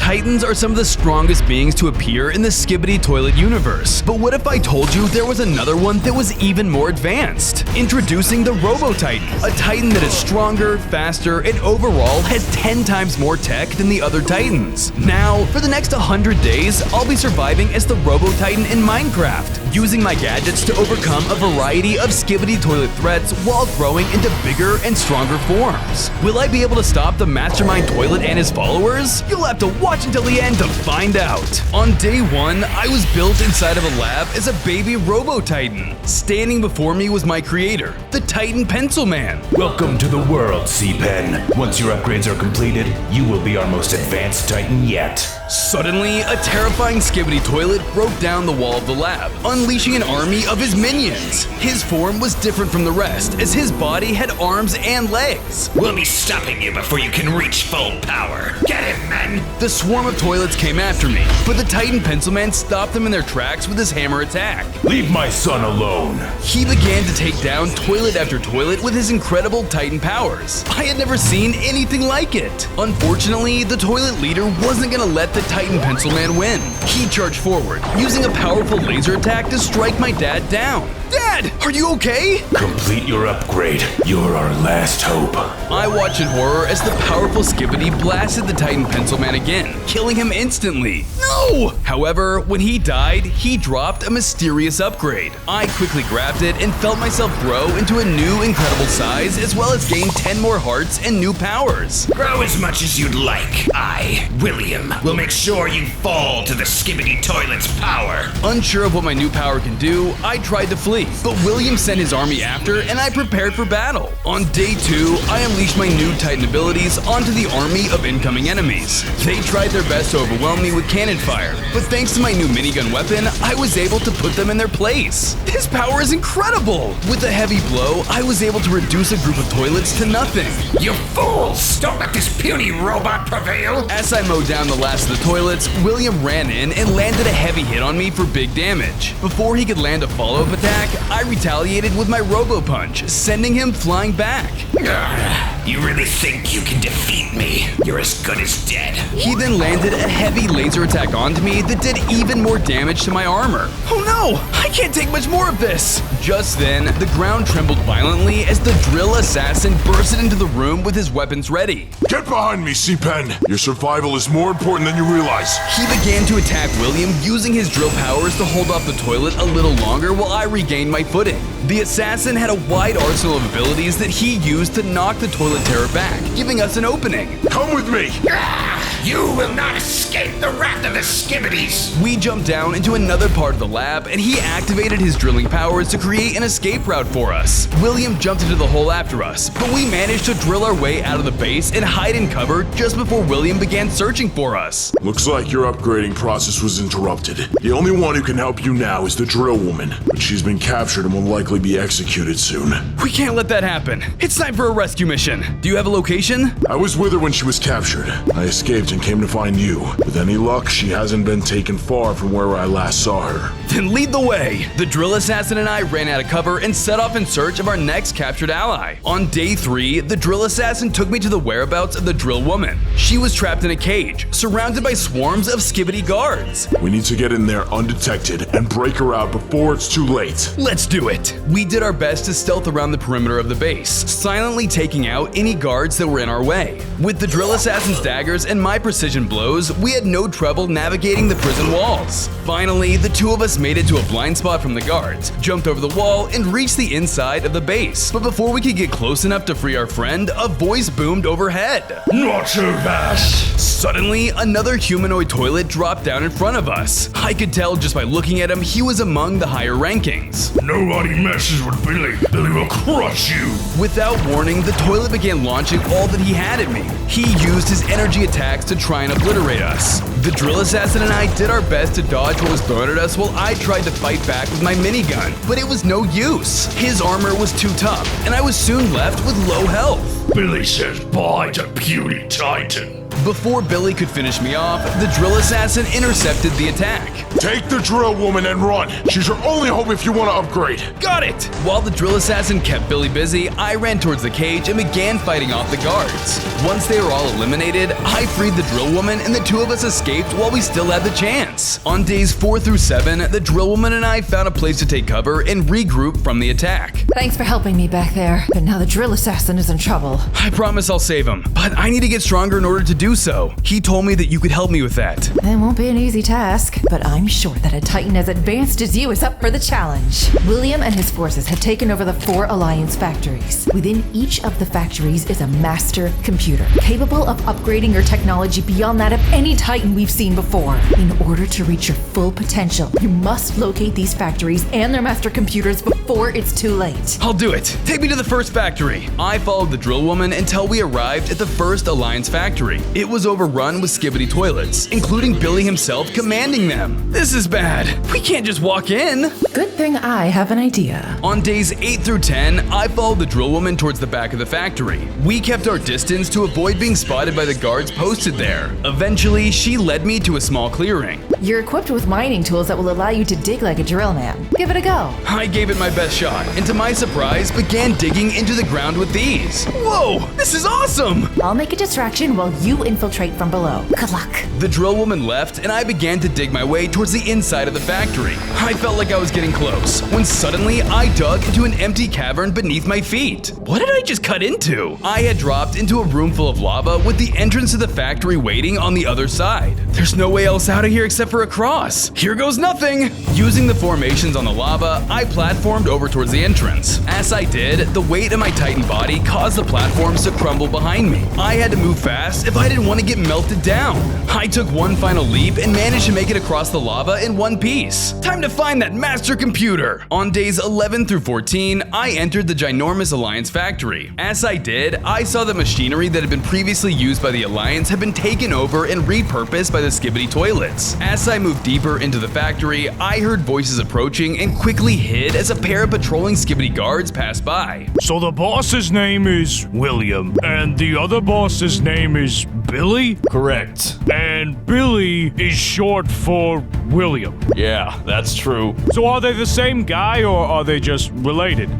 Titans are some of the strongest beings to appear in the Skibidi Toilet universe, but what if I told you there was another one that was even more advanced? Introducing the Robo Titan, a Titan that is stronger, faster, and overall has 10 times more tech than the other Titans. Now, for the next 100 days, I'll be surviving as the Robo Titan in Minecraft, using my gadgets to overcome a variety of Skibidi Toilet threats while growing into bigger and stronger forms. Will I be able to stop the mastermind Toilet and his followers? You'll have to watch until the end to find out. On day 1, I was built inside of a lab as a baby Robo Titan. Standing before me was my creator, the Titan Pencil Man. Welcome to the world, C-Pen. Once your upgrades are completed, you will be our most advanced Titan yet. Suddenly, a terrifying Skibidi Toilet broke down the wall of the lab, unleashing an army of his minions. His form was different from the rest, as his body had arms and legs. We'll be stopping you before you can reach full power. Get him, men! The swarm of toilets came after me, but the Titan Pencil Man stopped them in their tracks with his hammer attack. Leave my son alone. He began to take down toilet after toilet with his incredible Titan powers. I had never seen anything like it. Unfortunately, the toilet leader wasn't gonna let the Titan Pencil Man win. He charged forward, using a powerful laser attack to strike my dad down. Dad, are you okay? Complete your upgrade. You're our last hope. I watched in horror as the powerful Skibidi blasted the Titan Pencil Man again, killing him instantly. No! However, when he died, he dropped a mysterious upgrade. I quickly grabbed it and felt myself grow into a new incredible size, as well as gain 10 more hearts and new powers. Grow as much as you'd like. I, William, will make sure you fall to the Skibidi Toilet's power. Unsure of what my new power can do, I tried to flee, but William sent his army after and I prepared for battle. On day 2, I unleashed my new Titan abilities onto the army of incoming enemies. They tried their best to overwhelm me with cannon fire, but thanks to my new minigun weapon, I was able to put them in their place. This power is incredible! With a heavy blow, I was able to reduce a group of toilets to nothing. You fools! Don't let this puny robot prevail! As I mowed down the last of the toilets, William ran in and landed a heavy hit on me for big damage. Before he could land a follow-up attack, I retaliated with my Robo Punch, sending him flying back. You really think you can defeat me? You're as good as dead. He then landed a heavy laser attack onto me that did even more damage to my armor. Oh no! I can't take much more of this! Just then, the ground trembled violently as the drill assassin bursted into the room with his weapons ready. Get behind me, C-Pen! Your survival is more important than you realize. He began to attack William, using his drill powers to hold off the toilet a little longer while I regained my footing. The assassin had a wide arsenal of abilities that he used to knock the toilet terror back, giving us an opening. Come with me! You will not escape the wrath of the Skibidis! We jumped down into another part of the lab, and he activated his drilling powers to create an escape route for us. William jumped into the hole after us, but we managed to drill our way out of the base and hide in cover just before William began searching for us. Looks like your upgrading process was interrupted. The only one who can help you now is the drill woman, but she's been captured and will likely be executed soon. We can't let that happen. It's time for a rescue mission. Do you have a location? I was with her when she was captured. I escaped and came to find you. With any luck, she hasn't been taken far from where I last saw her. Then lead the way. The drill assassin and I ran out of cover and set off in search of our next captured ally. On day 3, the drill assassin took me to the whereabouts of the drill woman. She was trapped in a cage, surrounded by swarms of Skibidi guards. We need to get in there undetected and break her out before it's too late. Let's do it. We did our best to stealth around the perimeter of the base, silently taking out any guards that were in our way. With the drill assassin's daggers and my precision blows, we had no trouble navigating the prison walls. Finally, the two of us made it to a blind spot from the guards, jumped over the wall, and reached the inside of the base. But before we could get close enough to free our friend, a voice boomed overhead. Not so fast. Suddenly, another humanoid toilet dropped down in front of us. I could tell just by looking at him he was among the higher rankings. Nobody messes with Billy. Billy will crush you. Without warning, the toilet began launching all that he had at me. He used his energy attacks to try and obliterate us. The drill assassin and I did our best to dodge what was thrown at us while I tried to fight back with my minigun, but it was no use. His armor was too tough, and I was soon left with low health. Billy says bye to puny Titan. Before Billy could finish me off, the drill assassin intercepted the attack. Take the drill woman and run. She's your only hope if you want to upgrade. Got it! While the drill assassin kept Billy busy, I ran towards the cage and began fighting off the guards. Once they were all eliminated, I freed the drill woman and the two of us escaped while we still had the chance. On days 4 through 7, the drill woman and I found a place to take cover and regroup from the attack. Thanks for helping me back there, but now the drill assassin is in trouble. I promise I'll save him, but I need to get stronger in order to do so. He told me that you could help me with that. It won't be an easy task, but I'm sure that a Titan as advanced as you is up for the challenge. William and his forces have taken over the 4 Alliance factories. Within each of the factories is a master computer, capable of upgrading your technology beyond that of any Titan we've seen before. In order to reach your full potential, you must locate these factories and their master computers before it's too late. I'll do it. Take me to the first factory. I followed the drill woman until we arrived at the first Alliance factory. It was overrun with Skibidi Toilets, including Billy himself commanding them. This is bad. We can't just walk in. Good thing I have an idea. On days 8 through 10, I followed the drill woman towards the back of the factory. We kept our distance to avoid being spotted by the guards posted there. Eventually, she led me to a small clearing. You're equipped with mining tools that will allow you to dig like a drill man. Give it a go. I gave it my best shot, and to my surprise, began digging into the ground with these. Whoa, this is awesome! I'll make a distraction while you infiltrate from below. Good luck. The drill woman left, and I began to dig my way towards the inside of the factory. I felt like I was getting close, when suddenly I dug into an empty cavern beneath my feet. What did I just cut into? I had dropped into a room full of lava with the entrance to the factory waiting on the other side. There's no way else out of here except for across. Here goes nothing! Using the formations on the lava, I platformed over towards the entrance. As I did, the weight of my Titan body caused the platforms to crumble behind me. I had to move fast if I didn't want to get melted down. I took one final leap and managed to make it across the lava in one piece. Time to find that master computer! On days 11 through 14, I entered the ginormous Alliance factory. As I did, I saw that machinery that had been previously used by the Alliance had been taken over and repurposed by the Skibidi Toilets. As I moved deeper into the factory, I heard voices approaching and quickly hid as a pair of patrolling Skibidi guards passed by. So the boss's name is William, and the other boss's name is Billy? Correct. And Billy is short for William. Yeah, that's true. So are they the same guy, or are they just related?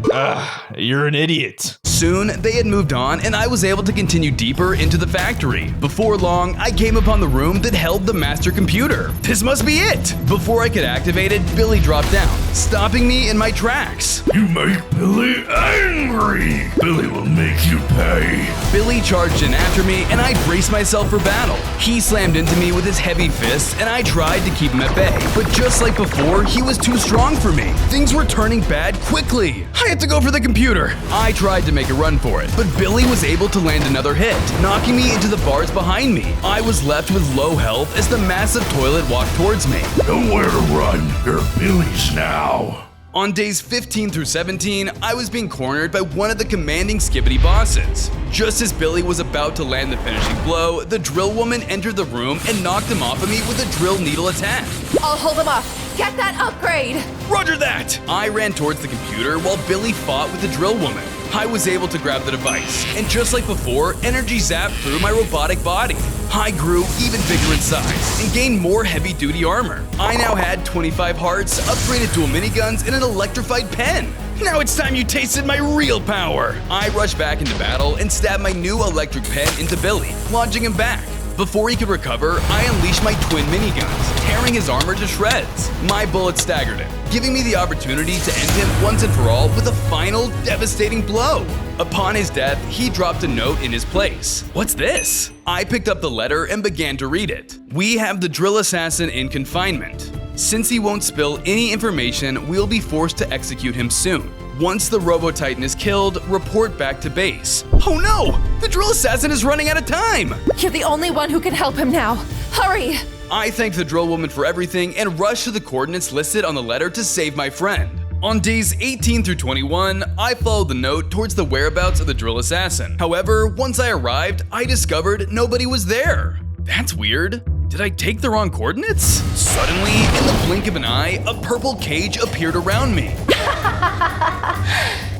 You're an idiot. Soon, they had moved on and I was able to continue deeper into the factory. Before long, I came upon the room that held the master computer. This must be it! Before I could activate it, Billy dropped down, stopping me in my tracks. You make Billy angry. Billy will make you pay. Billy charged in after me and I braced myself for battle. He slammed into me with his heavy fists and I tried to keep him at bay. But just like before, he was too strong for me. Things were turning bad quickly. I had to go for the computer. I tried to make a run for it, but Billy was able to land another hit, knocking me into the bars behind me. I was left with low health as the massive toilet walked towards me. Nowhere to run. You're Billy's now. On days 15 through 17, I was being cornered by one of the commanding Skibidi bosses. Just as Billy was about to land the finishing blow, the drill woman entered the room and knocked him off of me with a drill needle attack. I'll hold him off. Get that upgrade! Roger that! I ran towards the computer while Billy fought with the drill woman. I was able to grab the device, and just like before, energy zapped through my robotic body. I grew even bigger in size and gained more heavy-duty armor. I now had 25 hearts, upgraded dual miniguns, and an electrified pen. Now it's time you tasted my real power! I rushed back into battle and stabbed my new electric pen into Billy, launching him back. Before he could recover, I unleashed my twin miniguns, tearing his armor to shreds. My bullets staggered him, giving me the opportunity to end him once and for all with a final, devastating blow. Upon his death, he dropped a note in his place. What's this? I picked up the letter and began to read it. We have the drill assassin in confinement. Since he won't spill any information, we'll be forced to execute him soon. Once the Robo Titan is killed, report back to base. Oh no! The drill assassin is running out of time! You're the only one who can help him now. Hurry! I thanked the drill woman for everything and rushed to the coordinates listed on the letter to save my friend. On days 18 through 21, I followed the note towards the whereabouts of the drill assassin. However, once I arrived, I discovered nobody was there. That's weird. Did I take the wrong coordinates? Suddenly, in the blink of an eye, a purple cage appeared around me.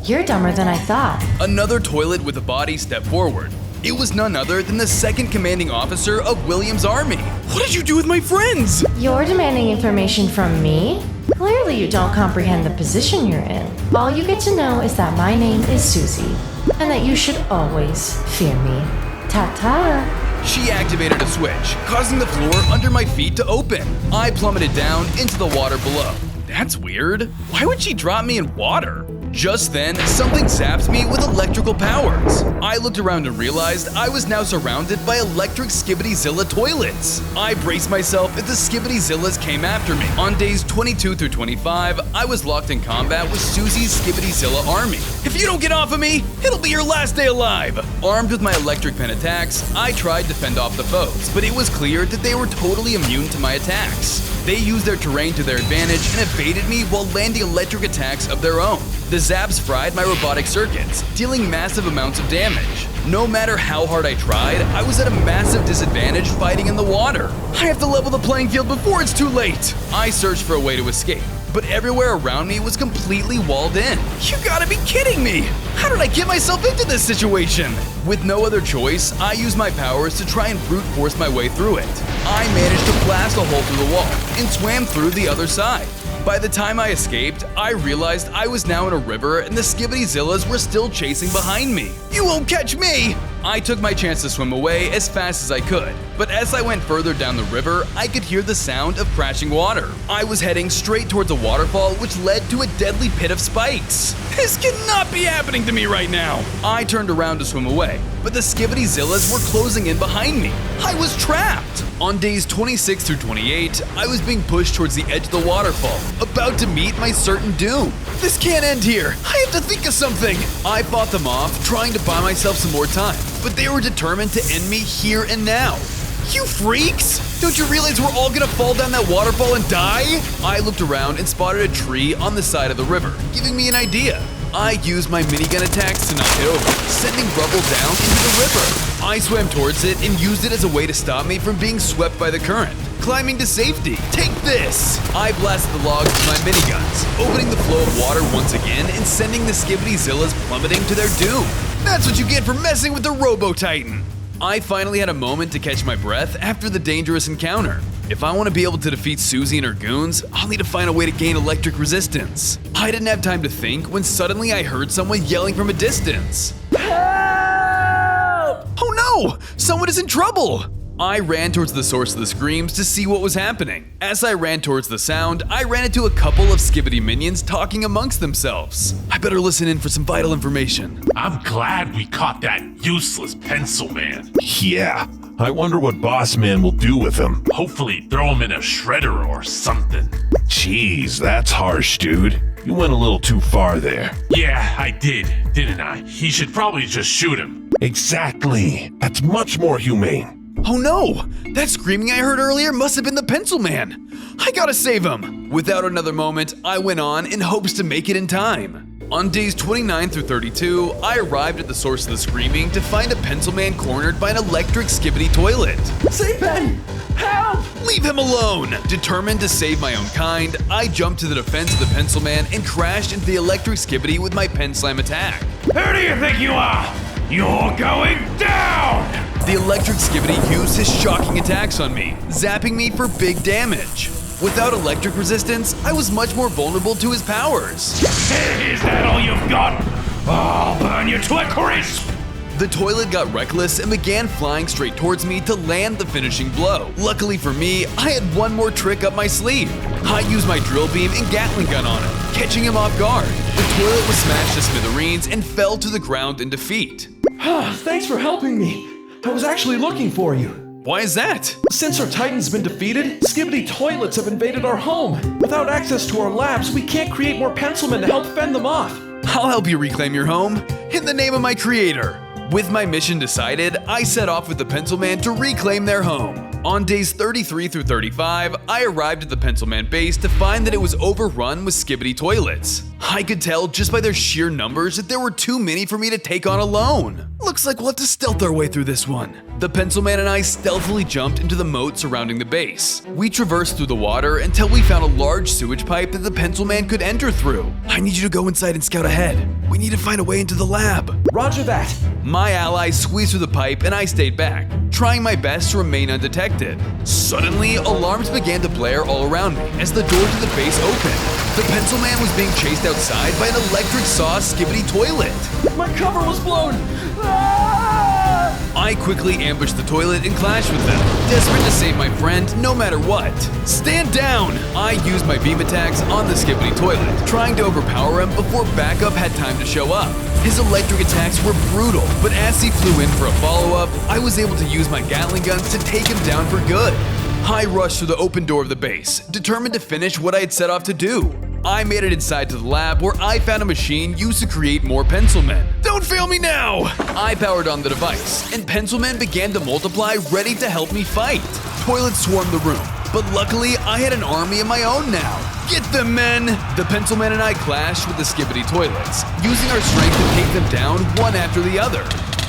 You're dumber than I thought. Another toilet with a body stepped forward. It was none other than the second commanding officer of William's army. What did you do with my friends? You're demanding information from me? Clearly you don't comprehend the position you're in. All you get to know is that my name is Susie, and that you should always fear me. Ta-ta! She activated a switch, causing the floor under my feet to open. I plummeted down into the water below. That's weird. Why would she drop me in water? Just then, something zapped me with electrical powers. I looked around and realized I was now surrounded by electric Skibidi toilets. I braced myself as the Skibidi came after me. On days 22 through 25, I was locked in combat with Susie's Skibidi army. If you don't get off of me, it'll be your last day alive! Armed with my electric pen attacks, I tried to fend off the foes, but it was clear that they were totally immune to my attacks. They used their terrain to their advantage and evaded me while landing electric attacks of their own. The zaps fried my robotic circuits, dealing massive amounts of damage. No matter how hard I tried, I was at a massive disadvantage fighting in the water. I have to level the playing field before it's too late. I searched for a way to escape, but everywhere around me was completely walled in. You gotta be kidding me! How did I get myself into this situation? With no other choice, I used my powers to try and brute force my way through it. I managed to blast a hole through the wall and swam through the other side. By the time I escaped, I realized I was now in a river and the Skibidi were still chasing behind me. You won't catch me! I took my chance to swim away as fast as I could, but as I went further down the river, I could hear the sound of crashing water. I was heading straight towards a waterfall which led to a deadly pit of spikes. This cannot be happening to me right now! I turned around to swim away, but the Skibidi were closing in behind me. I was trapped! On days 26 through 28, I was being pushed towards the edge of the waterfall, about to meet my certain doom. This can't end here. I have to think of something. I fought them off, trying to buy myself some more time, but they were determined to end me here and now. You freaks! Don't you realize we're all gonna fall down that waterfall and die? I looked around and spotted a tree on the side of the river, giving me an idea. I used my minigun attacks to knock it over, sending rubble down into the river. I swam towards it and used it as a way to stop me from being swept by the current. Climbing to safety. Take this! I blasted the logs with my miniguns, opening the flow of water once again and sending the Skibidi plummeting to their doom. That's what you get for messing with the Robo Titan! I finally had a moment to catch my breath after the dangerous encounter. If I want to be able to defeat Susie and her goons, I'll need to find a way to gain electric resistance. I didn't have time to think when suddenly I heard someone yelling from a distance. Help! Oh no! Someone is in trouble! I ran towards the source of the screams to see what was happening. As I ran towards the sound, I ran into a couple of Skibidi minions talking amongst themselves. I better listen in for some vital information. I'm glad we caught that useless pencil man. Yeah, I wonder what Boss Man will do with him. Hopefully throw him in a shredder or something. Jeez, that's harsh, dude. You went a little too far there. Yeah, I did, didn't I? He should probably just shoot him. Exactly. That's much more humane. Oh no! That screaming I heard earlier must have been the Pencil Man! I gotta save him! Without another moment, I went on in hopes to make it in time. On days 29 through 32, I arrived at the source of the screaming to find a Pencil Man cornered by an electric Skibidi Toilet. C-Pen! Help! Leave him alone! Determined to save my own kind, I jumped to the defense of the Pencil Man and crashed into the electric Skibidi with my Pen Slam attack. Who do you think you are? You're going down! The electric Skibidi used his shocking attacks on me, zapping me for big damage. Without electric resistance, I was much more vulnerable to his powers. Is that all you've got? I'll burn you to a crisp! The toilet got reckless and began flying straight towards me to land the finishing blow. Luckily for me, I had one more trick up my sleeve. I used my drill beam and Gatling gun on him, catching him off guard. The toilet was smashed to smithereens and fell to the ground in defeat. Thanks for helping me. I was actually looking for you. Why is that? Since our Titan's been defeated, Skibidi Toilets have invaded our home. Without access to our labs, we can't create more pencilmen to help fend them off. I'll help you reclaim your home, in the name of my creator. With my mission decided, I set off with the Pencil Man to reclaim their home. On days 33 through 35, I arrived at the Pencil Man base to find that it was overrun with Skibidi Toilets. I could tell just by their sheer numbers that there were too many for me to take on alone. Looks like we'll have to stealth our way through this one. The Pencil Man and I stealthily jumped into the moat surrounding the base. We traversed through the water until we found a large sewage pipe that the Pencil Man could enter through. I need you to go inside and scout ahead. We need to find a way into the lab. Roger that. My ally squeezed through the pipe and I stayed back, trying my best to remain undetected. Suddenly, alarms began to blare all around me as the door to the base opened. The Pencil Man was being chased outside by an electric saw Skibidi Toilet. My cover was blown. I quickly ambushed the toilet and clashed with them, desperate to save my friend no matter what. Stand down! I used my beam attacks on the Skibidi Toilet, trying to overpower him before backup had time to show up. His electric attacks were brutal, but as he flew in for a follow-up, I was able to use my Gatling guns to take him down for good. I rushed through the open door of the base, determined to finish what I had set off to do. I made it inside to the lab where I found a machine used to create more pencil men. Don't fail me now! I powered on the device, and pencil men began to multiply, ready to help me fight. Toilets swarmed the room, but luckily I had an army of my own now. Get them, men! The pencil man and I clashed with the Skibidi Toilets, using our strength to take them down one after the other.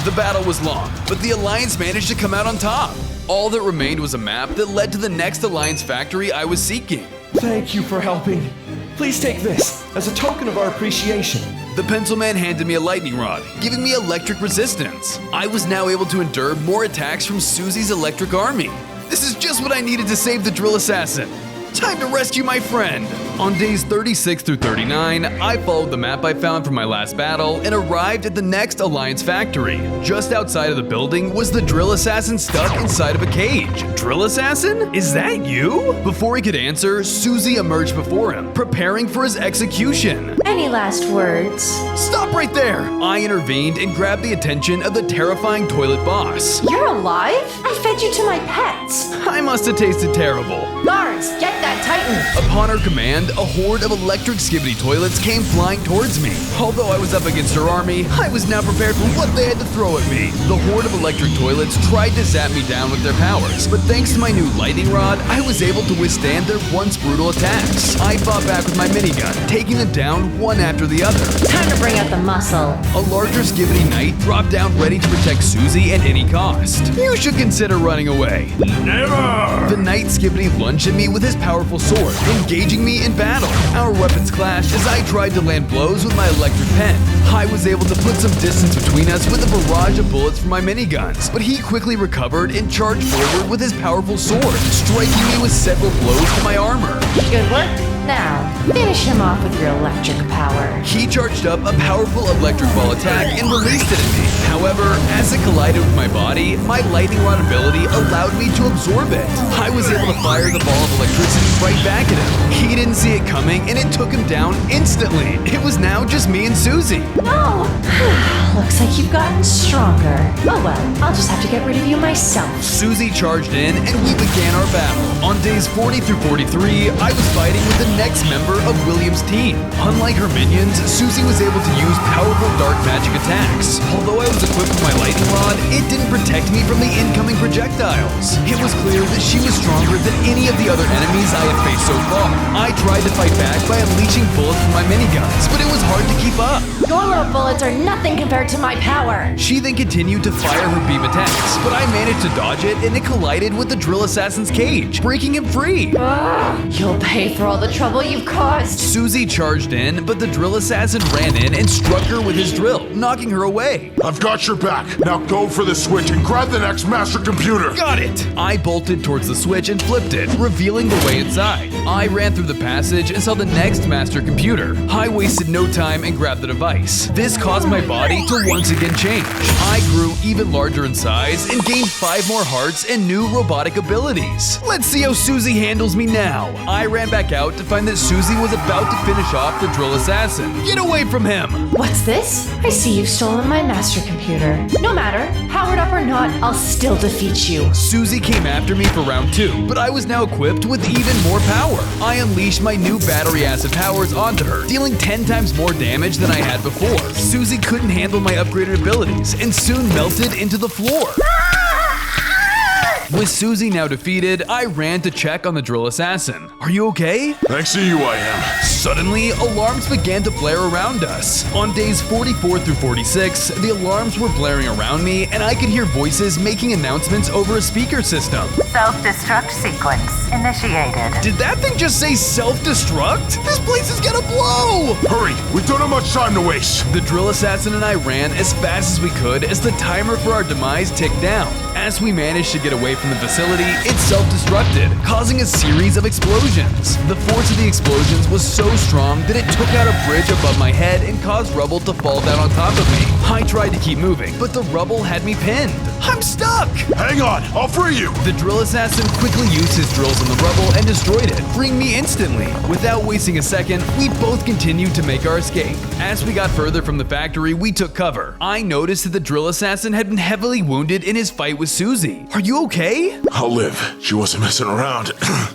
The battle was long, but the Alliance managed to come out on top. All that remained was a map that led to the next Alliance factory I was seeking. Thank you for helping. Please take this as a token of our appreciation. The pencil man handed me a lightning rod, giving me electric resistance. I was now able to endure more attacks from Susie's electric army. This is just what I needed to save the drill assassin. Time to rescue my friend! On days 36 through 39, I followed the map I found from my last battle and arrived at the next Alliance factory. Just outside of the building was the drill assassin stuck inside of a cage. Drill assassin? Is that you? Before he could answer, Susie emerged before him, preparing for his execution. Any last words? Stop right there! I intervened and grabbed the attention of the terrifying toilet boss. You're alive? I fed you to my pets. I must have tasted terrible. Guards, get that Titan! Upon her command, a horde of electric Skibidi Toilets came flying towards me. Although I was up against her army, I was now prepared for what they had to throw at me. The horde of electric toilets tried to zap me down with their powers, but thanks to my new lightning rod, I was able to withstand their once brutal attacks. I fought back with my minigun, taking them down one after the other. Time to bring out the muscle. A larger Skibidi Knight dropped down ready to protect Susie at any cost. You should consider running away. Never! The Knight Skibidi lunged at me with his powerful sword, engaging me in battle. Our weapons clashed as I tried to land blows with my electric pen. I was able to put some distance between us with a barrage of bullets from my miniguns, but he quickly recovered and charged forward with his powerful sword, striking me with several blows to my armor. Good work. Now, finish him off with your electric power. He charged up a powerful electric ball attack and released it at me. However, as it collided with my body, my lightning rod ability allowed me to absorb it. I was able to fire the ball of electricity right back at him. He didn't see it coming and it took him down instantly. It was now just me and Susie. No! Looks like you've gotten stronger. Oh well, I'll just have to get rid of you myself. Susie charged in and we began our battle. On days 40 through 43, I was fighting with the next member of William's team. Unlike her minions, Susie was able to use powerful dark magic attacks. Although I was equipped with my lightning rod, it didn't protect me from the incoming projectiles. It was clear that she was stronger than any of the other enemies I had faced so far. I tried to fight back by unleashing bullets from my miniguns, but it was hard to keep up. Your little bullets are nothing compared to my power. She then continued to fire her beam attacks, but I managed to dodge it and it collided with the drill assassin's cage, breaking him free. You'll pay for all the trouble you've caused. Susie charged in, but the drill assassin ran in and struck her with his drill, knocking her away. I've got your back. Now go for the switch and grab the next master computer. Got it! I bolted towards the switch and flipped it, revealing the way inside. I ran through the passage and saw the next master computer. I wasted no time and grabbed the device. This caused my body to once again change. I grew even larger in size and gained 5 more hearts and new robotic abilities. Let's see how Susie handles me now. I ran back out to find that Susie was about to finish off the drill assassin. Get away from him! What's this? I see you've stolen my master computer. No matter, powered up or not, I'll still defeat you. Susie came after me for round 2, but I was now equipped with even more power. I unleashed my new battery acid powers onto her, dealing 10 times more damage than I had before. Susie couldn't handle my upgraded abilities and soon melted into the floor. With Susie now defeated, I ran to check on the drill assassin. Are you okay? Thanks to you, I am. Suddenly, alarms began to blare around us. On days 44 through 46, the alarms were blaring around me, and I could hear voices making announcements over a speaker system. Self-destruct sequence initiated. Did that thing just say self-destruct? This place is gonna blow! Hurry, we don't have much time to waste. The drill assassin and I ran as fast as we could as the timer for our demise ticked down. As we managed to get away from the facility, it self-destructed, causing a series of explosions. The force of the explosions was so strong that it took out a bridge above my head and caused rubble to fall down on top of me. I tried to keep moving, but the rubble had me pinned. I'm stuck! Hang on, I'll free you. The drill assassin quickly used his drills on the rubble and destroyed it, freeing me instantly. Without wasting a second, we both continued to make our escape. As we got further from the factory, we took cover. I noticed that the drill assassin had been heavily wounded in his fight with Susie. Are you okay? I'll live. She wasn't messing around.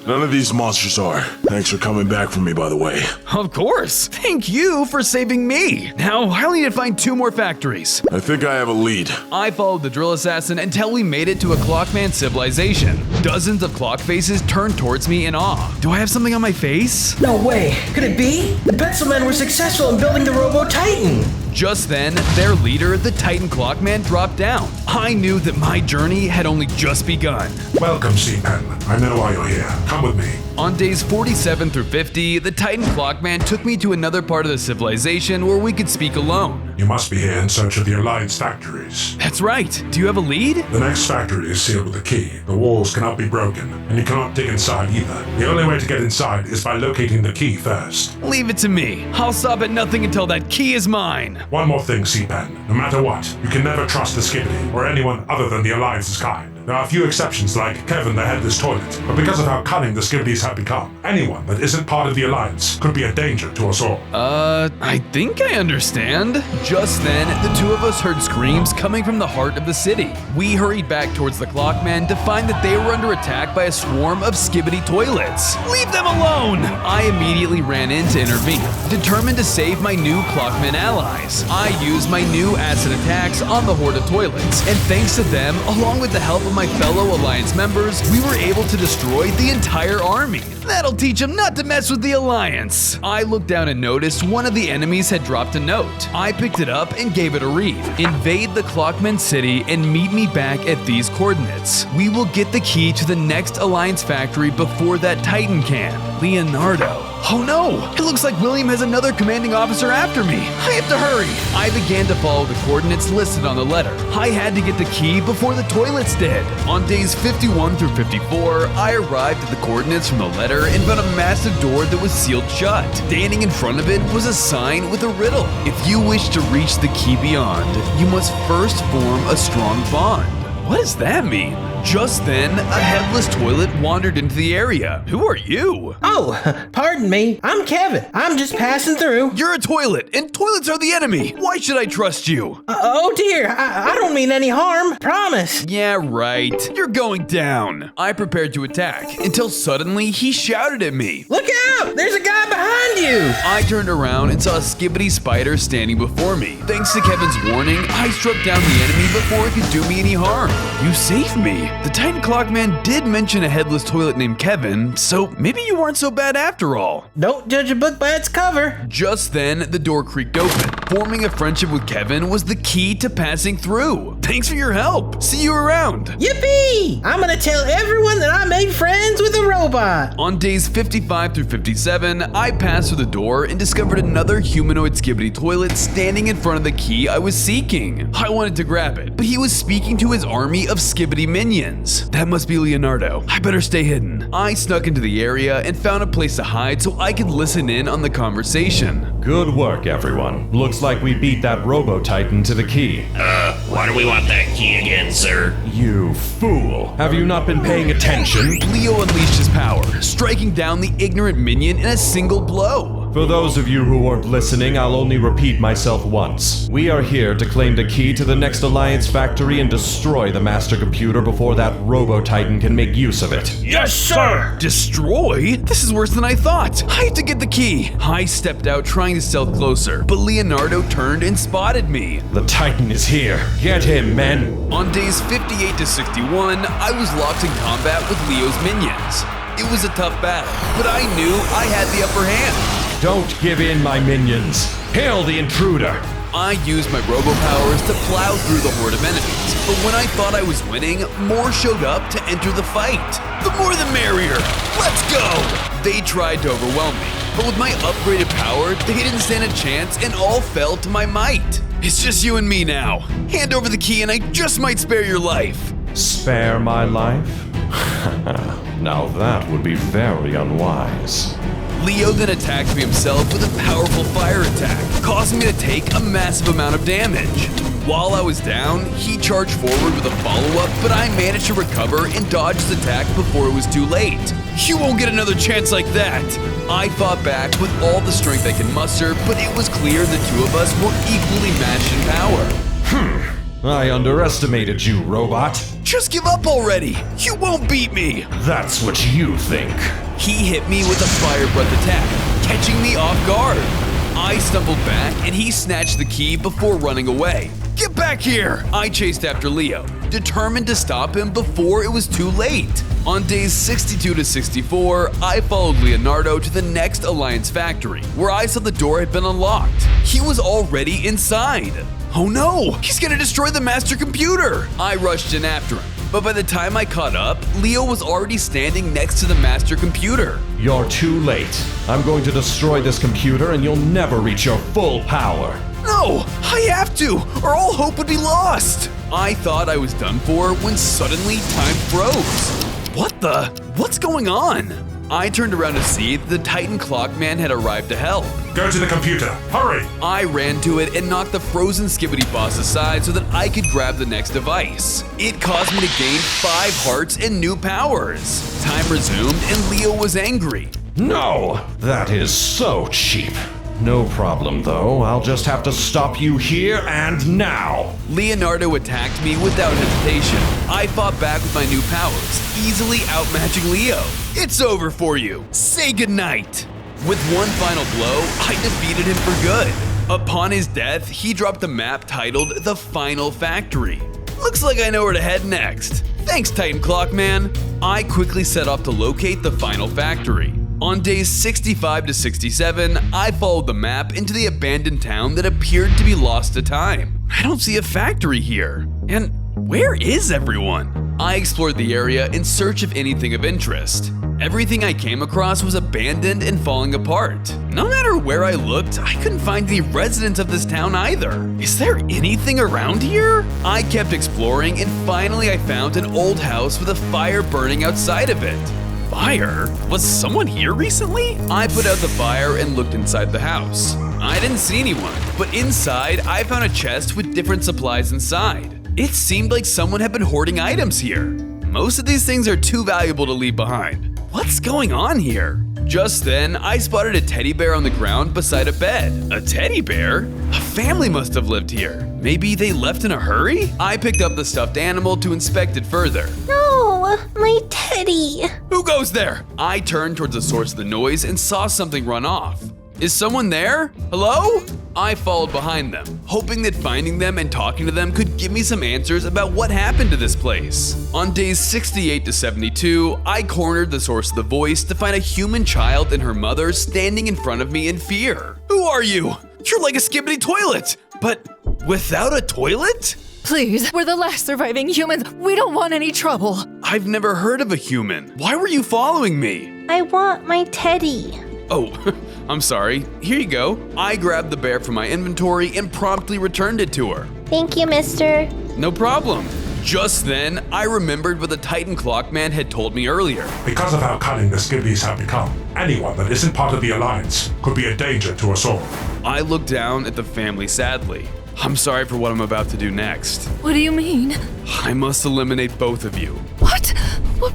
None of these monsters are. Thanks for coming back for me, by the way. Of course. Thank you for saving me. Now, I'll need to find 2 more factories. I think I have a lead. I followed the drill assassin until we made it to a Clockman civilization. Dozens of clock faces turned towards me in awe. Do I have something on my face? No way. Could it be? The pencilmen were successful in building the Robo Titan. Just then, their leader, the Titan Clockman, dropped down. I knew that my journey had only just begun. Welcome, C-Pen. I know why you're here. Come with me. On days 47 through 50, the Titan Clockman took me to another part of the civilization where we could speak alone. You must be here in search of the Alliance factories. That's right. Do you have a lead? The next factory is sealed with a key. The walls cannot be broken, and you cannot dig inside either. The only way to get inside is by locating the key first. Leave it to me. I'll stop at nothing until that key is mine. One more thing, C-Pen. No matter what, you can never trust the Skibidi or anyone other than the Alliance's kind. There are a few exceptions like Kevin the Headless Toilet, but because of how cunning the Skibidis have become, anyone that isn't part of the Alliance could be a danger to us all. I think I understand. Just then, the 2 of us heard screams coming from the heart of the city. We hurried back towards the Clockman to find that they were under attack by a swarm of Skibidi Toilets. Leave them alone! I immediately ran in to intervene, determined to save my new Clockman allies. I used my new acid attacks on the horde of toilets, and thanks to them, along with the help of my fellow Alliance members, we were able to destroy the entire army. That'll teach them not to mess with the Alliance. I looked down and noticed one of the enemies had dropped a note. I picked it up and gave it a read. Invade the Clockman city and meet me back at these coordinates. We will get the key to the next Alliance factory before that Titan can. Leonardo. Oh no! It looks like William has another commanding officer after me. I have to hurry. I began to follow the coordinates listed on the letter. I had to get the key before the toilets did. On days 51 through 54, I arrived at the coordinates from the letter and found a massive door that was sealed shut. Standing in front of it was a sign with a riddle. If you wish to reach the key beyond, you must first form a strong bond. What does that mean? Just then, a headless toilet wandered into the area. Who are you? Oh, pardon me. I'm Kevin. I'm just passing through. You're a toilet, and toilets are the enemy. Why should I trust you? Oh dear, I don't mean any harm. Promise. Yeah, right. You're going down. I prepared to attack until suddenly he shouted at me. Look out! There's a guy behind you! I turned around and saw a Skibidi spider standing before me. Thanks to Kevin's warning, I struck down the enemy before it could do me any harm. You saved me. The Titan Clockman did mention a headless toilet named Kevin, so maybe you weren't so bad after all. Don't judge a book by its cover. Just then, the door creaked open. Forming a friendship with Kevin was the key to passing through. Thanks for your help. See you around. Yippee! I'm gonna tell everyone that I made friends with a robot. On days 55 through 57, I passed through the door and discovered another humanoid Skibidi toilet standing in front of the key I was seeking. I wanted to grab it, but he was speaking to his army of Skibidi minions. That must be Leonardo. I better stay hidden. I snuck into the area and found a place to hide so I could listen in on the conversation. Good work, everyone. Looks like we beat that Robo Titan to the key. Why do we want that key again, sir? You fool. Have you not been paying attention? Leo unleashed his power, striking down the ignorant minion in a single blow. For those of you who weren't listening, I'll only repeat myself once. We are here to claim the key to the next Alliance factory and destroy the master computer before that Robo Titan can make use of it. Yes, sir! Destroy? This is worse than I thought. I have to get the key. I stepped out trying to stealth closer, but Leonardo turned and spotted me. The Titan is here. Get him, men. On days 58 to 61, I was locked in combat with Leo's minions. It was a tough battle, but I knew I had the upper hand. Don't give in, my minions. Hail the intruder. I used my robo powers to plow through the horde of enemies, but when I thought I was winning, more showed up to enter the fight. The more the merrier. Let's go! They tried to overwhelm me, but with my upgraded power, they didn't stand a chance and all fell to my might. It's just you and me now. Hand over the key and I just might spare your life. Spare my life? Now that would be very unwise. Leo then attacked me himself with a powerful fire attack, causing me to take a massive amount of damage. While I was down, he charged forward with a follow-up, but I managed to recover and dodge his attack before it was too late. You won't get another chance like that! I fought back with all the strength I can muster, but it was clear the two of us were equally matched in power. I underestimated you, robot. Just give up already! You won't beat me! That's what you think. He hit me with a fire breath attack, catching me off guard. I stumbled back and he snatched the key before running away. Get back here! I chased after Leo, determined to stop him before it was too late. On days 62 to 64, I followed Leonardo to the next Alliance factory, where I saw the door had been unlocked. He was already inside. Oh no! He's gonna destroy the master computer! I rushed in after him, but by the time I caught up, Leo was already standing next to the master computer. You're too late. I'm going to destroy this computer and you'll never reach your full power. No! I have to, or all hope would be lost! I thought I was done for when suddenly time froze. What's going on? I turned around to see that the Titan Clockman had arrived to help. Go to the computer, hurry! I ran to it and knocked the frozen Skibidi boss aside so that I could grab the next device. It caused me to gain 5 hearts and new powers. Time resumed and Leo was angry. No, that is so cheap. No problem though, I'll just have to stop you here and now. Leonardo attacked me without hesitation. I fought back with my new powers, easily outmatching Leo. It's over for you. Say goodnight. With one final blow, I defeated him for good. Upon his death, he dropped a map titled The Final Factory. Looks like I know where to head next. Thanks, Titan Clockman. I quickly set off to locate the Final Factory. On days 65 to 67, I followed the map into the abandoned town that appeared to be lost to time. I don't see a factory here. And where is everyone? I explored the area in search of anything of interest. Everything I came across was abandoned and falling apart. No matter where I looked, I couldn't find any residents of this town either. Is there anything around here? I kept exploring and finally I found an old house with a fire burning outside of it. Fire? Was someone here recently? I put out the fire and looked inside the house. I didn't see anyone, but inside I found a chest with different supplies inside. It seemed like someone had been hoarding items here. Most of these things are too valuable to leave behind. What's going on here? Just then, I spotted a teddy bear on the ground beside a bed. A teddy bear? A family must have lived here. Maybe they left in a hurry? I picked up the stuffed animal to inspect it further. No, my teddy. Who goes there? I turned towards the source of the noise and saw something run off. Is someone there? Hello? I followed behind them, hoping that finding them and talking to them could give me some answers about what happened to this place. On days 68 to 72, I cornered the source of the voice to find a human child and her mother standing in front of me in fear. Who are you? You're like a Skibidi Toilet, but without a toilet? Please, we're the last surviving humans. We don't want any trouble. I've never heard of a human. Why were you following me? I want my teddy. Oh, I'm sorry. Here you go. I grabbed the bear from my inventory and promptly returned it to her. Thank you, mister. No problem. Just then, I remembered what the Titan Clockman had told me earlier. Because of how cunning the Skibidis have become, anyone that isn't part of the Alliance could be a danger to us all. I looked down at the family sadly. I'm sorry for what I'm about to do next. What do you mean? I must eliminate both of you. What?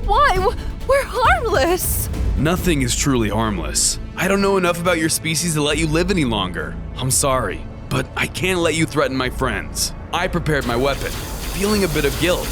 Why? We're harmless. Nothing is truly harmless. I don't know enough about your species to let you live any longer. I'm sorry, but I can't let you threaten my friends. I prepared my weapon, feeling a bit of guilt.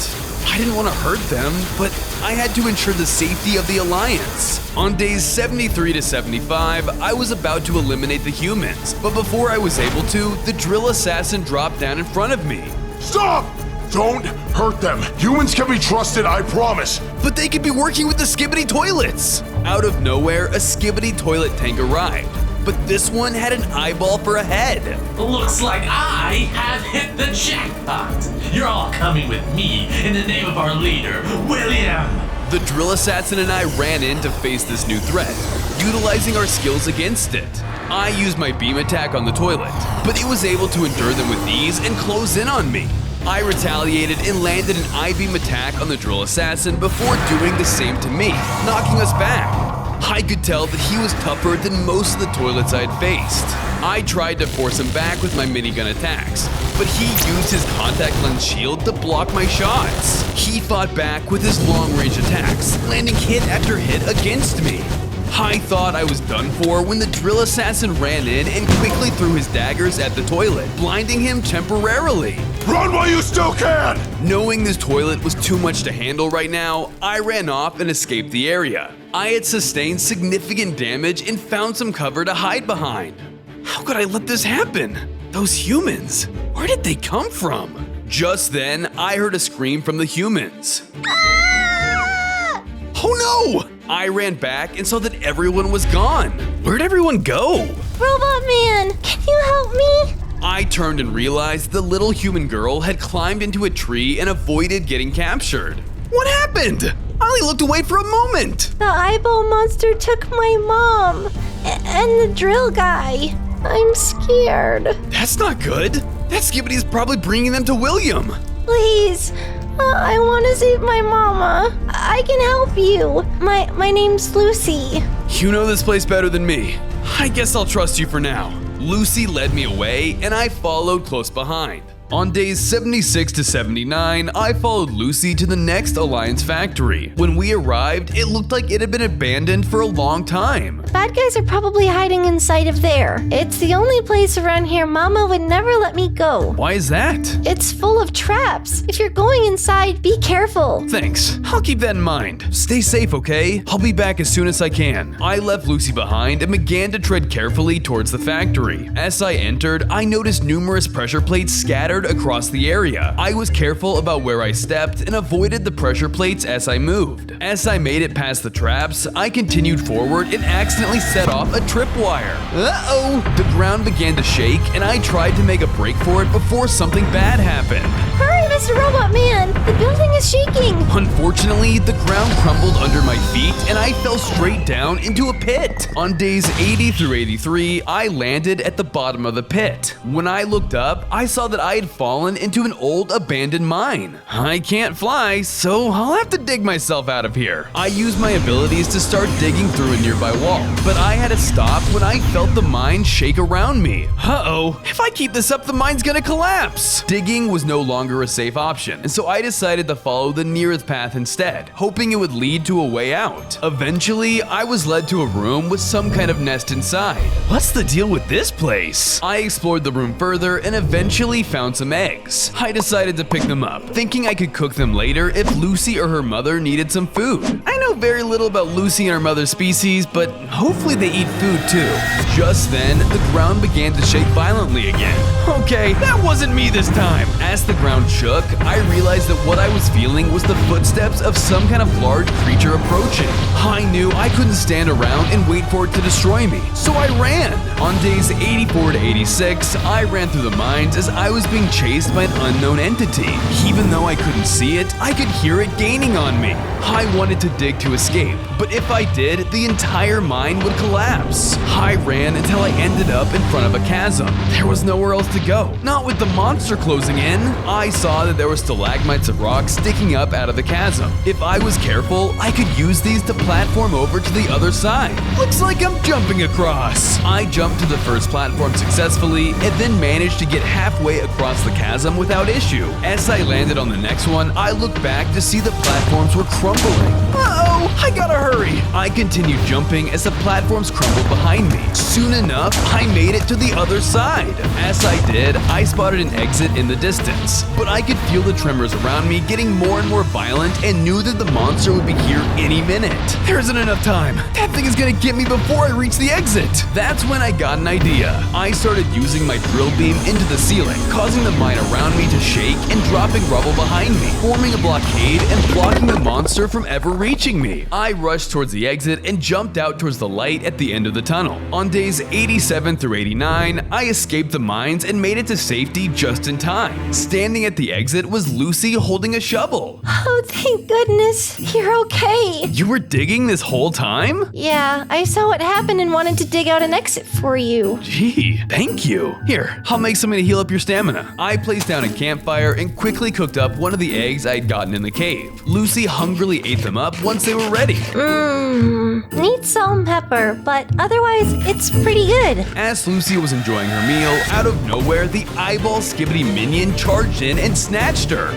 I didn't want to hurt them, but I had to ensure the safety of the Alliance. On days 73 to 75, I was about to eliminate the humans, but before I was able to, the drill assassin dropped down in front of me. Stop! Don't hurt them. Humans can be trusted, I promise. But they could be working with the Skibidi Toilets. Out of nowhere, a Skibidi Toilet tank arrived. But this one had an eyeball for a head. Looks like I have hit the jackpot. You're all coming with me in the name of our leader, William. The drill assassin and I ran in to face this new threat, utilizing our skills against it. I used my beam attack on the toilet, but it was able to endure them with ease and close in on me. I retaliated and landed an I-beam attack on the drill assassin before doing the same to me, knocking us back. I could tell that he was tougher than most of the toilets I had faced. I tried to force him back with my minigun attacks, but he used his contact lens shield to block my shots. He fought back with his long-range attacks, landing hit after hit against me. I thought I was done for when the drill assassin ran in and quickly threw his daggers at the toilet, blinding him temporarily. Run while you still can! Knowing this toilet was too much to handle right now, I ran off and escaped the area. I had sustained significant damage and found some cover to hide behind. How could I let this happen? Those humans, where did they come from? Just then, I heard a scream from the humans. Ah! Oh no! I ran back and saw that everyone was gone. Where'd everyone go? Robot Man, can you help me? I turned and realized the little human girl had climbed into a tree and avoided getting captured. What happened? I only looked away for a moment. The eyeball monster took my mom and the drill guy. I'm scared. That's not good. That Skibidi's probably bringing them to William. Please, I want to save my mama. I can help you. My name's Lucy. You know this place better than me. I guess I'll trust you for now. Lucy led me away, and I followed close behind. On days 76 to 79, I followed Lucy to the next Alliance factory. When we arrived, it looked like it had been abandoned for a long time. Bad guys are probably hiding inside of there. It's the only place around here Mama would never let me go. Why is that? It's full of traps. If you're going inside, be careful. Thanks. I'll keep that in mind. Stay safe, okay? I'll be back as soon as I can. I left Lucy behind and began to tread carefully towards the factory. As I entered, I noticed numerous pressure plates scattered across the area. I was careful about where I stepped and avoided the pressure plates as I moved. As I made it past the traps, I continued forward and accidentally set off a tripwire. Uh-oh! The ground began to shake and I tried to make a break for it before something bad happened. Hurry, Mr. Robot Man! The building is shaking! Unfortunately, the ground crumbled under my feet and I fell straight down into a pit. On days 80 through 83, I landed at the bottom of the pit. When I looked up, I saw that I had fallen into an old abandoned mine. I can't fly, so I'll have to dig myself out of here. I used my abilities to start digging through a nearby wall, but I had to stop when I felt the mine shake around me. Uh-oh, if I keep this up, the mine's gonna collapse. Digging was no longer a safe option, and so I decided to follow the nearest path instead, hoping it would lead to a way out. Eventually, I was led to a room with some kind of nest inside. What's the deal with this place? I explored the room further and eventually found some eggs. I decided to pick them up, thinking I could cook them later if Lucy or her mother needed some food. I know very little about Lucy and her mother's species, but hopefully they eat food too. Just then, the ground began to shake violently again. Okay, that wasn't me this time. As the ground shook, I realized that what I was feeling was the footsteps of some kind of large creature approaching. I knew I couldn't stand around and wait for it to destroy me, so I ran. On days 84 to 86, I ran through the mines as I was being chased by an unknown entity. Even though I couldn't see it, I could hear it gaining on me. I wanted to dig to escape, but if I did, the entire mine would collapse. I ran until I ended up in front of a chasm. There was nowhere else to go, not with the monster closing in. I saw that there were stalagmites of rock sticking up out of the chasm. If I was careful, I could use these to platform over to the other side. Looks like I'm jumping across. I jumped to the first platform successfully and then managed to get halfway across the chasm without issue. As I landed on the next one, I looked back to see the platforms were crumbling. Uh-oh! I gotta hurry. I continued jumping as the platforms crumbled behind me. Soon enough, I made it to the other side. As I did, I spotted an exit in the distance, but I could feel the tremors around me getting more and more violent and knew that the monster would be here any minute. There isn't enough time. That thing is gonna get me before I reach the exit. That's when I got an idea. I started using my drill beam into the ceiling, causing the mine around me to shake and dropping rubble behind me, forming a blockade and blocking the monster from ever reaching me. I rushed towards the exit and jumped out towards the light at the end of the tunnel. On days 87 through 89, I escaped the mines and made it to safety just in time. Standing at the exit was Lucy holding a shovel. Oh, thank goodness. You're okay. You were digging this whole time? Yeah, I saw what happened and wanted to dig out an exit for you. Gee, thank you. Here, I'll make something to heal up your stamina. I placed down a campfire and quickly cooked up one of the eggs I had gotten in the cave. Lucy hungrily ate them up once they were ready. Need salt and pepper, but otherwise, it's pretty good. As Lucy was enjoying her meal, out of nowhere, the eyeball Skibidi minion charged in and snatched her.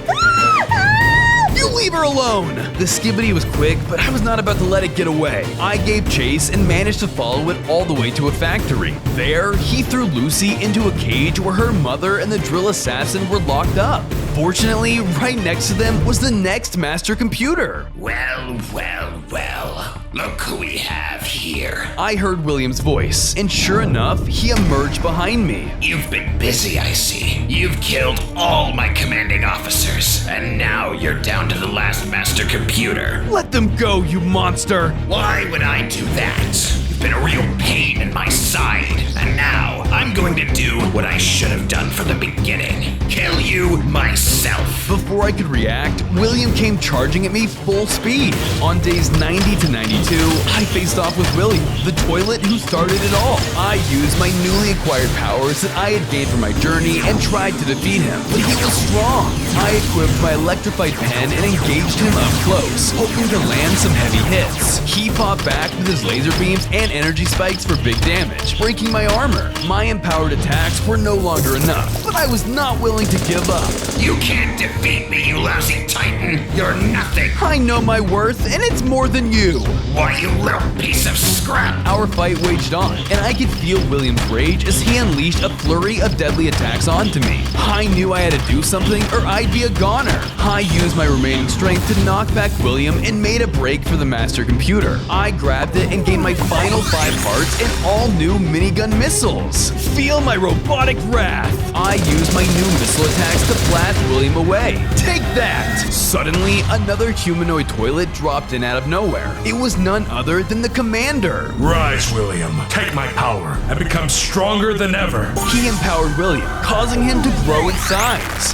You leave her alone! The Skibidi was quick, but I was not about to let it get away. I gave chase and managed to follow it all the way to a factory. There, he threw Lucy into a cage where her mother and the drill assassin were locked up. Fortunately, right next to them was the next master computer. Well, well, well. Look who we have here. I heard William's voice, and sure enough, he emerged behind me. You've been busy, I see. You've killed all my commanding officers, and now you're down to the last master computer. Let them go, you monster! Why would I do that? You've been a real pain in my side, and now I'm going to do what I should have done from the beginning. Kill you myself. Before I could react, William came charging at me full speed. On days 90 to 92, I faced off with William, the toilet who started it all. I used my newly acquired powers that I had gained from my journey and tried to defeat him, but he was strong. I equipped my electrified pen and engaged him up close, hoping to land some heavy hits. He fought back with his laser beams and energy spikes for big damage, breaking my armor. My empowered attacks were no longer enough, but I was not willing to give up. You can't defeat me, you lousy titan. You're nothing. I know my worth, and it's more than you. Why, you little piece of scrap. Our fight waged on, and I could feel William's rage as he unleashed a flurry of deadly attacks onto me. I knew I had to do something or I'd be a goner. I used my remaining strength to knock back William and made a break for the master computer. I grabbed it and gained my final 5 parts and all new minigun missiles. Feel my robotic wrath. I used my new missile attacks to blast William away. Take that! Suddenly, another humanoid toilet dropped in out of nowhere. It was none other than the commander. Rise, William. Take my power and become stronger than ever. He empowered William, causing him to grow in size.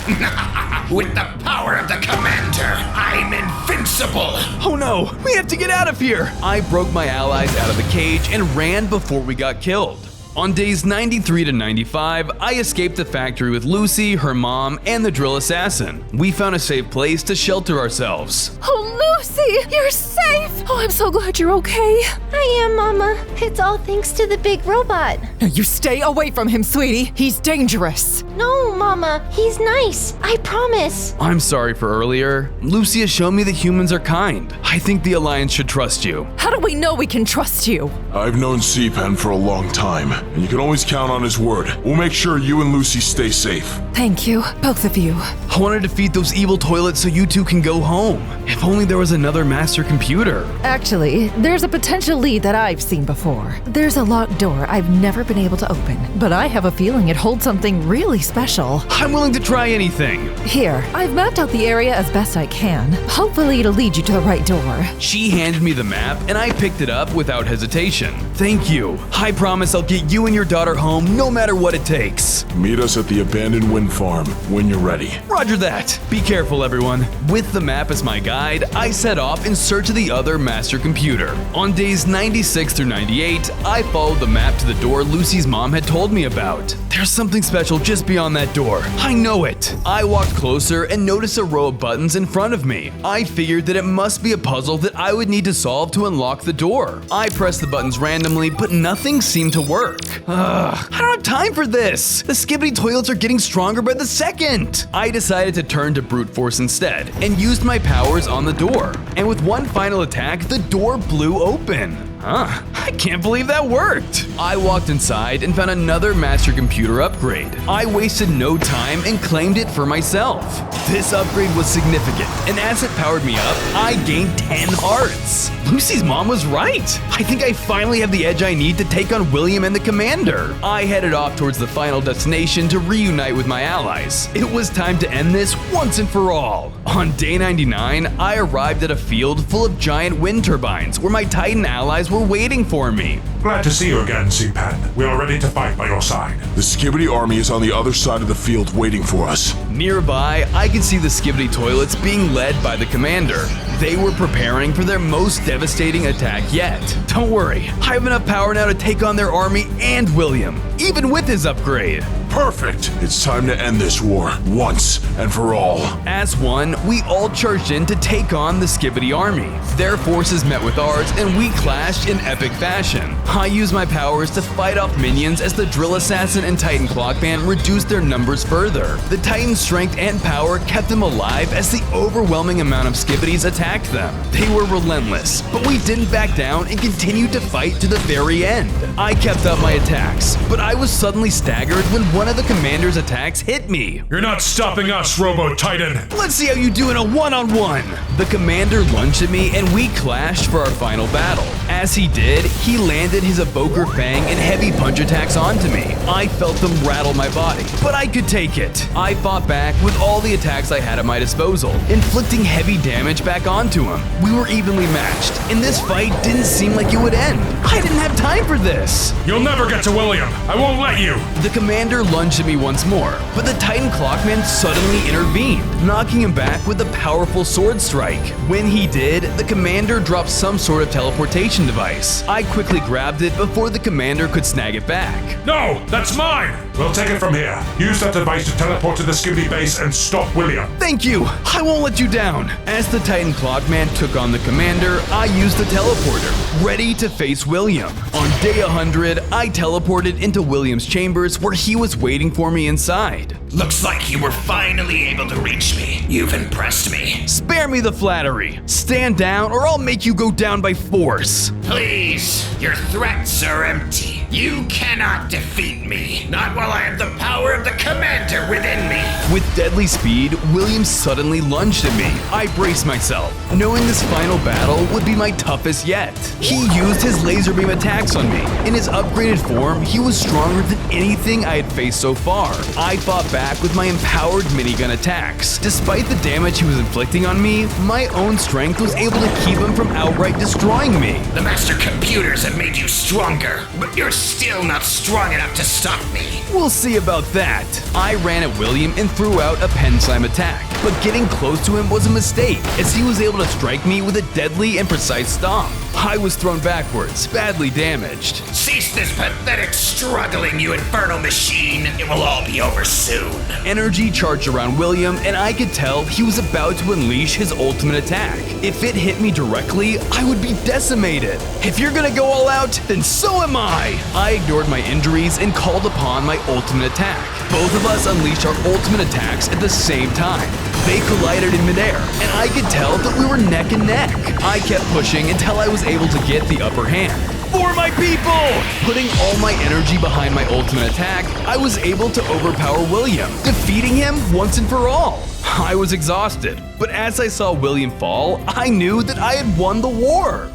With the power of the commander, I'm invincible. Oh no, we have to get out of here. I broke my allies out of the cage and ran before we got killed. On days 93 to 95, I escaped the factory with Lucy, her mom, and the drill assassin. We found a safe place to shelter ourselves. Oh, Lucy, you're safe! Oh, I'm so glad you're okay. I am, Mama. It's all thanks to the big robot. Now you stay away from him, sweetie. He's dangerous. No, Mama. He's nice. I promise. I'm sorry for earlier. Lucy has shown me that humans are kind. I think the Alliance should trust you. How do we know we can trust you? I've known C-Pen for a long time, and you can always count on his word. We'll make sure you and Lucy stay safe. Thank you, both of you. I want to defeat those evil toilets so you two can go home. If only there was another master computer. Actually, there's a potential lead that I've seen before. There's a locked door I've never been able to open, but I have a feeling it holds something really special. I'm willing to try anything. Here, I've mapped out the area as best I can. Hopefully it'll lead you to the right door. She handed me the map and I picked it up without hesitation. Thank you. I promise I'll get you and your daughter home no matter what it takes. Meet us at the abandoned wind farm when you're ready. Roger that. Be careful, everyone. With the map as my guide, I set off in search of the other master computer. On days 96 through 98, I followed the map to the door Lucy's mom had told me about. There's something special just beyond that door. I know it. I walked closer and noticed a row of buttons in front of me. I figured that it must be a puzzle that I would need to solve to unlock the door. I pressed the buttons randomly, but nothing seemed to work. I don't have time for this. The Skibidi Toilets are getting stronger by the second. I decided to turn to brute force instead and used my powers on the door. door. And with one final attack, the door blew open. I can't believe that worked. I walked inside and found another master computer upgrade. I wasted no time and claimed it for myself. This upgrade was significant, and as it powered me up, I gained 10 hearts. Lucy's mom was right. I think I finally have the edge I need to take on William and the Commander. I headed off towards the final destination to reunite with my allies. It was time to end this once and for all. On day 99, I arrived at a field full of giant wind turbines where my Titan allies were waiting for me. Glad to see you again, C-Pen. We are ready to fight by your side. The Skibidi army is on the other side of the field waiting for us. Nearby, I could see the Skibidi Toilets being led by the Commander. They were preparing for their most devastating attack yet. Don't worry, I have enough power now to take on their army and William, even with his upgrade. Perfect! It's time to end this war, once and for all. As one, we all charged in to take on the Skibidi army. Their forces met with ours, and we clashed in epic fashion. I used my powers to fight off minions as the Drill Assassin and Titan Clockman reduced their numbers further. The Titan's strength and power kept them alive as the overwhelming amount of Skibidis attacked them. They were relentless, but we didn't back down and continued to fight to the very end. I kept up my attacks, but I was suddenly staggered when one of the Commander's attacks hit me. You're not stopping us, Robo Titan. Let's see how you do in a one-on-one. The Commander lunged at me and we clashed for our final battle. As he did, he landed his Evoker Fang and heavy punch attacks onto me. I felt them rattle my body, but I could take it. I fought back with all the attacks I had at my disposal, inflicting heavy damage back onto him. We were evenly matched, and this fight didn't seem like it would end. I didn't have time for this. You'll never get to William. I won't let you. The Commander lunged at me once more, but the Titan Clockman suddenly intervened, knocking him back with a powerful sword strike. When he did, the Commander dropped some sort of teleportation device. I quickly grabbed it before the Commander could snag it back. No, that's mine! We'll take it from here. Use that device to teleport to the Skibidi base and stop William. Thank you! I won't let you down! As the Titan Clockman took on the Commander, I used the teleporter, ready to face William. On day 100, I teleported into William's chambers where he was waiting for me inside. Looks like you were finally able to reach me. You've impressed me. Spare me the flattery. Stand down or I'll make you go down by force. Please, your threats are empty. You cannot defeat me. Not while I have the power of the Commander within me. With deadly speed, William suddenly lunged at me. I braced myself, knowing this final battle would be my toughest yet. He used his laser beam attacks on me. In his upgraded form, he was stronger than anything I had faced so far. I fought back with my empowered minigun attacks. Despite the damage he was inflicting on me, my own strength was able to keep him from outright destroying me. The master computers have made you stronger, but you're still not strong enough to stop me. We'll see about that. I ran at William and threw out a pen slam attack, but getting close to him was a mistake, as he was able to strike me with a deadly and precise stomp. I was thrown backwards, badly damaged. Cease this pathetic struggling, you infernal machine. It will all be over soon. Energy charged around William, and I could tell he was about to unleash his ultimate attack. If it hit me directly, I would be decimated. If you're gonna go all out, then so am I. I ignored my injuries and called upon my ultimate attack. Both of us unleashed our ultimate attacks at the same time. They collided in midair, and I could tell that we were neck and neck. I kept pushing until I was able to get the upper hand. For my people! Putting all my energy behind my ultimate attack, I was able to overpower William, defeating him once and for all. I was exhausted, but as I saw William fall, I knew that I had won the war.